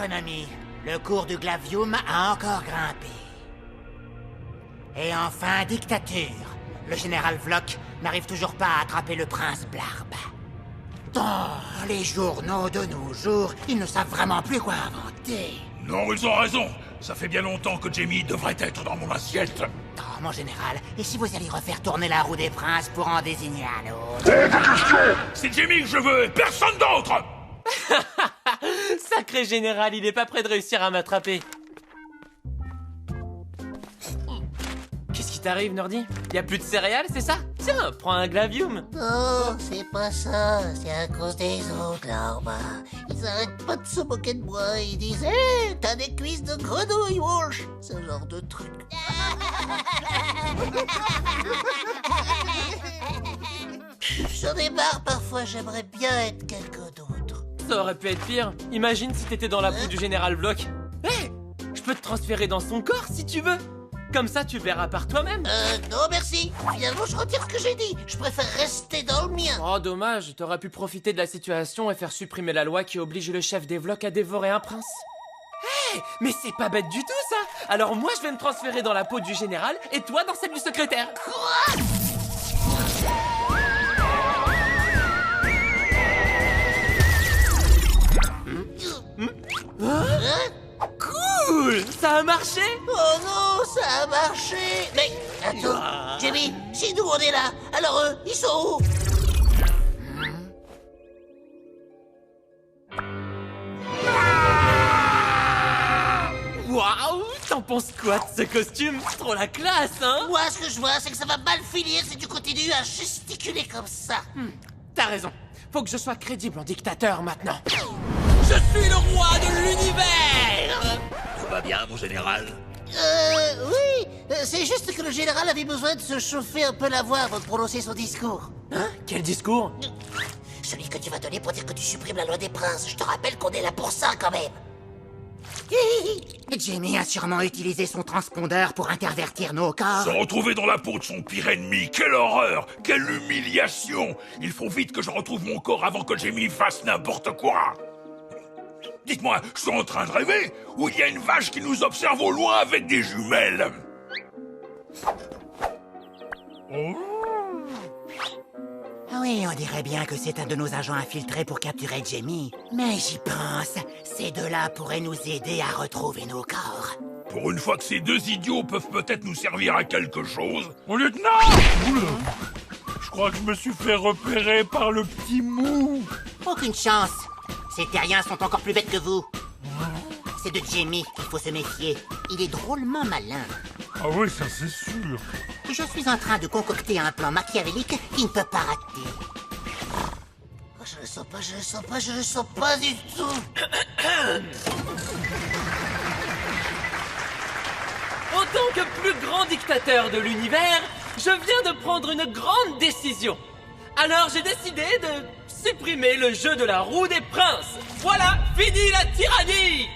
économie. Le cours du glavium a encore grimpé. Et enfin, dictature. Le général Vlok n'arrive toujours pas à attraper le prince Blarb. Dans les journaux de nos jours, ils ne savent vraiment plus quoi inventer. Non, ils ont raison. Ça fait bien longtemps que Jamie devrait être dans mon assiette. Oh, mon général, et si vous alliez refaire tourner la roue des princes pour en désigner un autre? C'est Jamie que je veux et personne d'autre. Sacré général, il est pas prêt de réussir à m'attraper. Qu'est-ce qui t'arrive, Nordi? Y a plus de céréales, c'est ça? Tiens, prends un glavium. Oh, c'est pas ça, c'est à cause des autres là en bas. Ils arrêtent pas de se moquer de moi, ils disent hé, t'as des cuisses de grenouille, Walsh. Ce genre de truc. J'en ai marre, parfois j'aimerais bien être quelqu'un d'autre. Ça aurait pu être pire. Imagine si t'étais dans la peau du général Vlok. Hé, je peux te transférer dans son corps si tu veux. Comme ça, tu verras par toi-même. Non merci. Finalement, je retire ce que j'ai dit. Je préfère rester dans le mien. Oh, dommage. T'aurais pu profiter de la situation et faire supprimer la loi qui oblige le chef des Vlok à dévorer un prince. Hé, mais c'est pas bête du tout, ça. Alors moi, je vais me transférer dans la peau du général et toi dans celle du secrétaire. Quoi? Cool. Ça a marché. Oh non, ça a marché. Mais attends, Jamie, si nous on est là, alors eux, ils sont où? Waouh, t'en penses quoi de ce costume? Trop la classe, hein? Moi, ce que je vois, c'est que ça va mal finir si tu continues à gesticuler comme ça. T'as raison. Faut que je sois crédible en dictateur maintenant. Je suis le roi de l'univers! Tout va bien, mon général? Oui, c'est juste que le général avait besoin de se chauffer un peu la voix avant de prononcer son discours. Hein? Quel discours? Celui que tu vas donner pour dire que tu supprimes la loi des princes. Je te rappelle qu'on est là pour ça, quand même. Jamie a sûrement utilisé son transpondeur pour intervertir nos corps. Se retrouver dans la peau de son pire ennemi, quelle horreur! Quelle humiliation! Il faut vite que je retrouve mon corps avant que Jamie fasse n'importe quoi! Dites-moi, je suis en train de rêver? Ou il y a une vache qui nous observe au loin avec des jumelles? Ah oui, on dirait bien que c'est un de nos agents infiltrés pour capturer Jamie. Mais j'y pense, ces deux-là pourraient nous aider à retrouver nos corps. Pour une fois que ces deux idiots peuvent peut-être nous servir à quelque chose. Mon lieutenant! Oula. Je crois que je me suis fait repérer par le petit mou. Aucune chance. Ces terriens sont encore plus bêtes que vous. C'est de Jamie qu'il faut se méfier. Il est drôlement malin. Ah oui, ça c'est sûr. Je suis en train de concocter un plan machiavélique qui ne peut pas rater. Oh, je le sens pas, je le sens pas, je le sens pas du tout. En tant que plus grand dictateur de l'univers, je viens de prendre une grande décision. Alors j'ai décidé de supprimer le jeu de la roue des princes. Voilà, fini la tyrannie!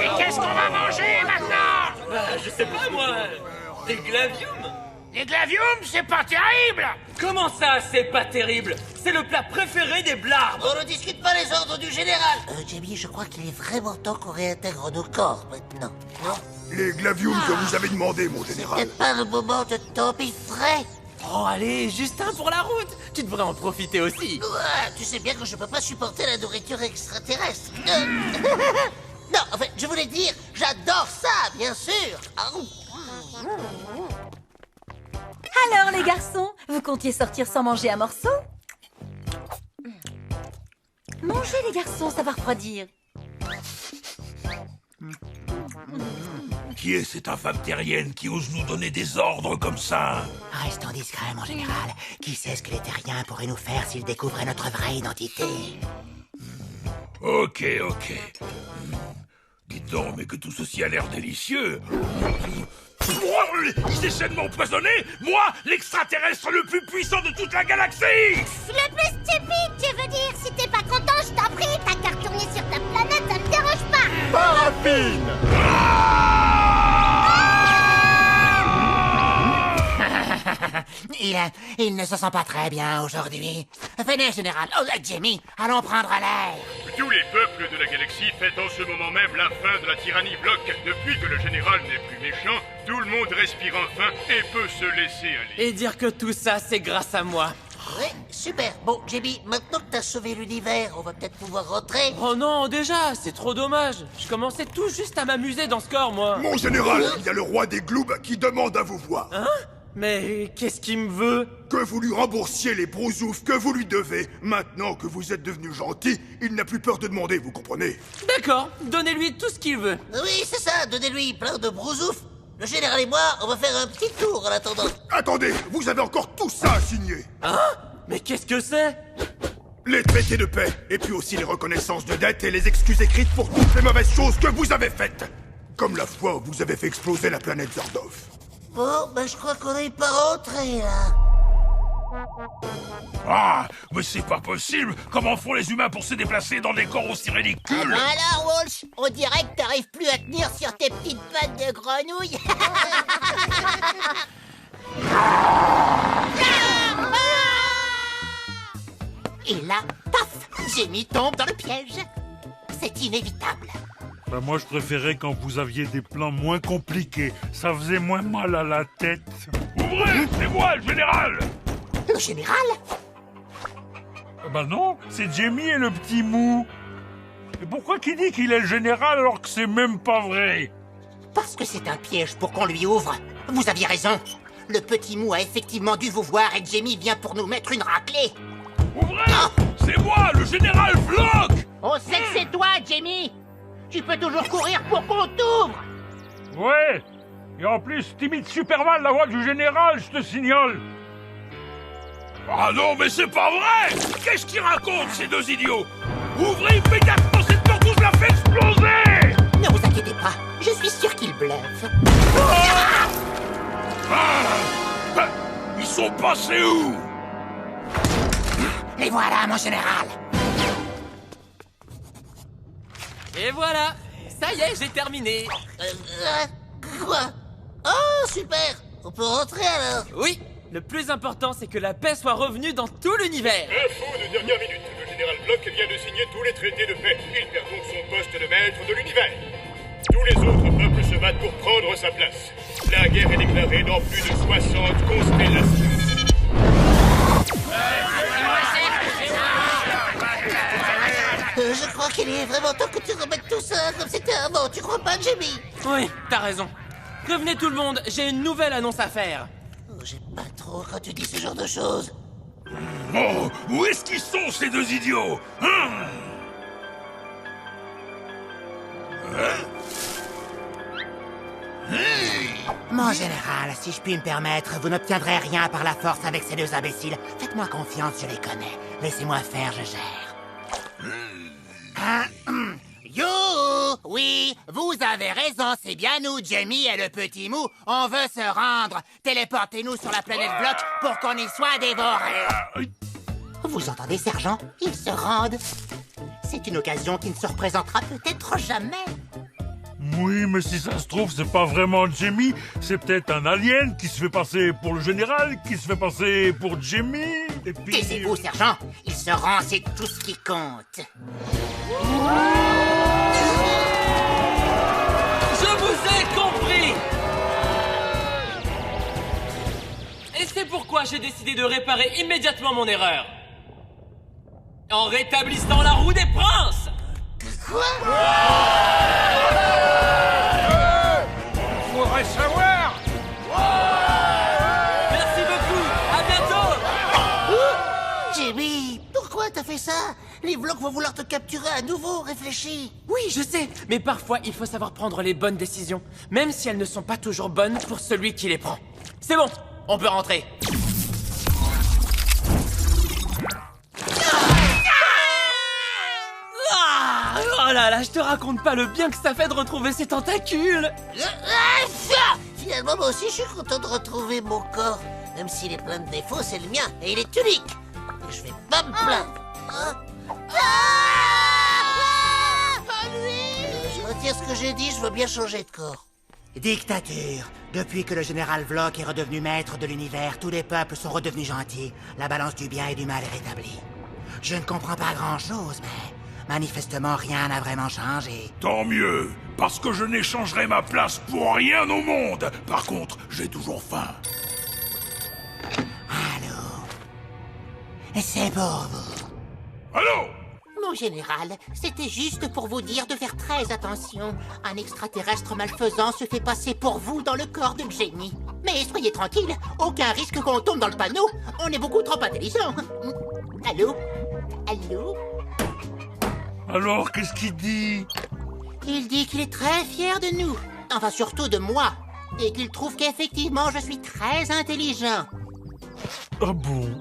Et qu'est-ce qu'on va manger maintenant? Bah, je sais pas moi, des glaviums? Les glaviums, c'est pas terrible! Comment ça, c'est pas terrible? C'est le plat préféré des Blarb! On ne discute pas les ordres du général. Jamie, je crois qu'il est vraiment temps qu'on réintègre nos corps maintenant, non? Les glaviums que vous avez demandé, mon général. Peut-être pas le moment de t'empiffrer. Oh allez, juste un pour la route! Tu devrais en profiter aussi! Ouais, tu sais bien que je peux pas supporter la nourriture extraterrestre. Non, en fait, je voulais dire, j'adore ça, bien sûr. Ah, Alors les garçons, vous comptiez sortir sans manger un morceau? Mangez les garçons, ça va refroidir. Qui est cette infâme terrienne qui ose nous donner des ordres comme ça? Restons discrets, mon général. Qui sait ce que les terriens pourraient nous faire s'ils découvraient notre vraie identité? Ok. Dites donc, mais que tout ceci a l'air délicieux. Ils essaient de m'empoisonner? Moi, l'extraterrestre le plus puissant de toute la galaxie! Le plus stupide, tu veux dire? Si t'es pas content, je t'en prie, t'as qu'à retourner sur ta planète, ça me dérange pas! Paraffine! il ne se sent pas très bien aujourd'hui. Venez, général. Oh, Jamie, allons prendre l'air. Tous les peuples de la galaxie fêtent en ce moment même la fin de la tyrannie Vlok. Depuis que le général n'est plus méchant, tout le monde respire enfin et peut se laisser aller. Et dire que tout ça, c'est grâce à moi. Ouais, super. Bon, Jamie, maintenant que t'as sauvé l'univers, on va peut-être pouvoir rentrer. Oh non, déjà, c'est trop dommage. Je commençais tout juste à m'amuser dans ce corps, moi. Mon général, il y a le roi des Gloobs qui demande à vous voir. Hein? Mais qu'est-ce qu'il me veut? Que vous lui remboursiez les brousoufs que vous lui devez. Maintenant que vous êtes devenu gentil, il n'a plus peur de demander, vous comprenez? D'accord, donnez-lui tout ce qu'il veut. Oui, c'est ça, donnez-lui plein de brousouf. Le général et moi, on va faire un petit tour en attendant. Attendez, vous avez encore tout ça à signer. Hein? Mais qu'est-ce que c'est? Les traités de paix, et puis aussi les reconnaissances de dette et les excuses écrites pour toutes les mauvaises choses que vous avez faites. Comme la fois où vous avez fait exploser la planète Zordov. Bon, ben je crois qu'on n'est pas rentré, là. Ah, mais c'est pas possible. Comment font les humains pour se déplacer dans des corps aussi ridicules? Alors, Walsh, on dirait que t'arrives plus à tenir sur tes petites pattes de grenouille. Et là, paf, Jamie tombe dans le piège. C'est inévitable. Bah moi je préférais quand vous aviez des plans moins compliqués. Ça faisait moins mal à la tête. Ouvrez, c'est moi le général. Le général? Bah non, c'est Jamie et le petit mou. Et pourquoi qu'il dit qu'il est le général alors que c'est même pas vrai? Parce que c'est un piège pour qu'on lui ouvre. Vous aviez raison. Le petit mou a effectivement dû vous voir et Jamie vient pour nous mettre une raclée. Ouvrez, c'est moi le général Vlok. On sait que c'est toi, Jamie. Tu peux toujours courir pour qu'on t'ouvre. Ouais. Et en plus, t'imites super mal la voix du général, je te signale. Ah non, mais c'est pas vrai. Qu'est-ce qu'ils racontent, ces deux idiots? Ouvrez immédiatement cette porte ou je la fais exploser. Ne vous inquiétez pas, je suis sûr qu'il bluffe. Ils sont passés où? Les voilà, mon général. Et voilà, ça y est, j'ai terminé. Quoi? Oh, super. On peut rentrer, alors. Oui, le plus important, c'est que la paix soit revenue dans tout l'univers. Info de dernière minute. Le général Vlok vient de signer tous les traités de paix. Il perd donc son poste de maître de l'univers. Tous les autres peuples se battent pour prendre sa place. La guerre est déclarée dans plus de 60 constellations. Je crois qu'il est vraiment temps que tu remettes tout ça comme c'était avant, tu crois pas, Jamie? Oui, t'as raison. Prévenez tout le monde, j'ai une nouvelle annonce à faire. Oh, j'aime pas trop quand tu dis ce genre de choses. Oh, où est-ce qu'ils sont, ces deux idiots? Mon général, si je puis me permettre, vous n'obtiendrez rien par la force avec ces deux imbéciles. Faites-moi confiance, je les connais. Laissez-moi faire, je gère. You! Oui, vous avez raison, c'est bien nous, Jamie et le petit mou. On veut se rendre. Téléportez-nous sur la planète Vlok pour qu'on y soit dévorés. Vous entendez, sergent? Ils se rendent. C'est une occasion qui ne se représentera peut-être jamais. Oui, mais si ça se trouve, c'est pas vraiment Jamie. C'est peut-être un alien qui se fait passer pour le général, qui se fait passer pour Jamie. Et puis... Taisez-vous, sergent. Il se rend, c'est tout ce qui compte. Je vous ai compris! Et c'est pourquoi j'ai décidé de réparer immédiatement mon erreur. En rétablissant la roue des princes! Faudrait savoir. Merci beaucoup! À bientôt! Jamie, pourquoi t'as fait ça? Les Vloks vont vouloir te capturer à nouveau, réfléchis. Oui, je sais, mais parfois il faut savoir prendre les bonnes décisions, même si elles ne sont pas toujours bonnes pour celui qui les prend. C'est bon, on peut rentrer. Ah, oh là là, je te raconte pas le bien que ça fait de retrouver ces tentacules. Finalement, moi aussi, je suis content de retrouver mon corps. Même s'il est plein de défauts, c'est le mien, et il est unique. Et je vais pas me plaindre. Je retire ce que j'ai dit, je veux bien changer de corps. Dictature. Depuis que le général Vlok est redevenu maître de l'univers, tous les peuples sont redevenus gentils. La balance du bien et du mal est rétablie. Je ne comprends pas grand-chose, mais manifestement rien n'a vraiment changé. Tant mieux, parce que je n'échangerai ma place pour rien au monde. Par contre, j'ai toujours faim. Allô? C'est pour vous. Allô? Mon général, c'était juste pour vous dire de faire très attention. Un extraterrestre malfaisant se fait passer pour vous dans le corps de Jamie. Mais soyez tranquille, aucun risque qu'on tombe dans le panneau. On est beaucoup trop intelligents. Allô? Allô? Alors, qu'est-ce qu'il dit? Il dit qu'il est très fier de nous. Enfin, surtout de moi. Et qu'il trouve qu'effectivement, je suis très intelligent. Ah bon?